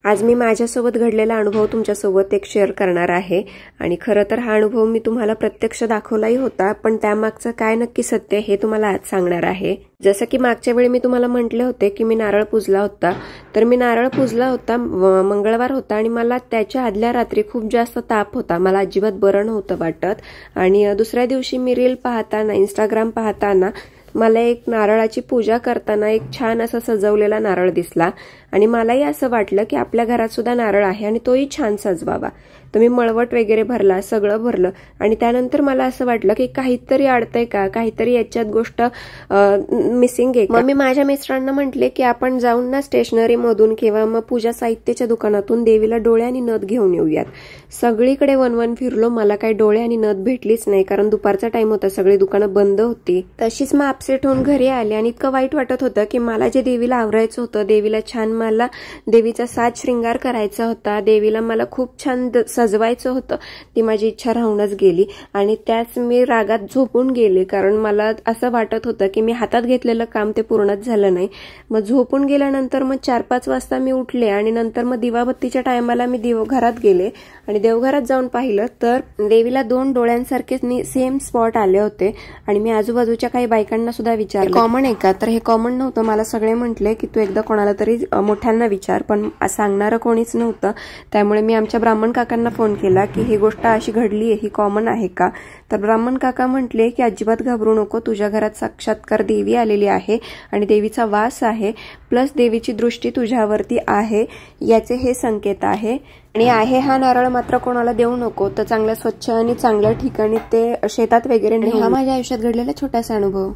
आज मी माझ्यासोबत घडलेला अनुभव तुमच्यासोबत एक शेअर करणार आहे आणि खरं तर हा अनुभव मी तुम्हाला प्रत्यक्ष दाखवलाही होता, पण त्यामागचं काय नक्की सत्य हे तुम्हाला आज सांगणार आहे। जसं की मागच्या वेळी मी तुम्हाला म्हटले होते की मी नारळ पूजला होता, तर मी नारळ पूजला होता, मंगळवार होता आणि मला त्याच्या आदल्या रात्री खूप जास्त ताप होता, मला अजिबात बरं नव्हतं वाटत। आणि दुसऱ्या दिवशी मी रील पाहताना, इंस्टाग्राम पाहताना मला एक नारळाची पूजा करताना एक छान असा सजवलेला नारळ दिसला आणि मलाही असं वाटलं की आपल्या घरात सुद्धा नारळ आहे आणि तोही छान सजवावा। तर मी मळवट वगैरे भरला, सगळं भरलं आणि त्यानंतर मला असं वाटलं की काहीतरी अडतंय का, काहीतरी याच्यात गोष्ट मिसिंग आहे। मग मी माझ्या मिस्टरांना म्हटले की आपण जाऊन ना स्टेशनरी मधून किंवा मग पूजा साहित्याच्या दुकानातून देवीला डोळे आणि नथ घेऊन येऊयात। सगळीकडे वन फिरलो, मला काही डोळे आणि नथ भेटलीच नाही, कारण दुपारचा टाइम होता, सगळी दुकानं बंद होती। तशीच मग अपसेट होऊन घरी आले आणि इतकं वाईट वाटत होतं की मला जे देवीला आवरायचं होतं, देवीला छान मला देवीचा साज श्रृंगार करायचा होता, देवीला मला खूप छान सजवायचं होतं, ती माझी इच्छा राहूनच गेली आणि त्याच मी रागात झोपून गेले, कारण मला असं वाटत होतं की मी हातात घेतलेलं काम ते पूर्णच झालं नाही। मग झोपून गेल्यानंतर मग 4-5 वाजता मी उठले आणि नंतर मग दिवाबत्तीच्या टायमाला मी देवघरात गेले आणि देवघरात जाऊन पाहिलं तर देवीला 2 डोळ्यांसारखे सेम स्पॉट आले होते आणि मी आजूबाजूच्या काही बायकांना सुद्धा विचारलं कॉमन आहे का, तर हे कॉमन नव्हतं। मला सगळे म्हटले की तू एकदा कोणाला तरी मोठ्यांना विचार, पण सांगणारं कोणीच नव्हतं। त्यामुळे मी आमच्या ब्राह्मण काकांना फोन केला की ही गोष्ट अशी घडली आहे, ही कॉमन आहे का? तर ब्राह्मण काका म्हटले की अजिबात घाबरू नको, तुझ्या घरात साक्षात्कार देवी आलेली आहे आणि देवीचा वास आहे, प्लस देवीची दृष्टी तुझ्यावरती आहे, याचे हे संकेत आहे। आणि हा नारळ मात्र कोणाला देऊ नको, तर चांगल्या स्वच्छ आणि चांगल्या ठिकाणी ते शेतात वगैरे नेऊ। हा माझ्या आयुष्यात घडलेला छोटासा अनुभव।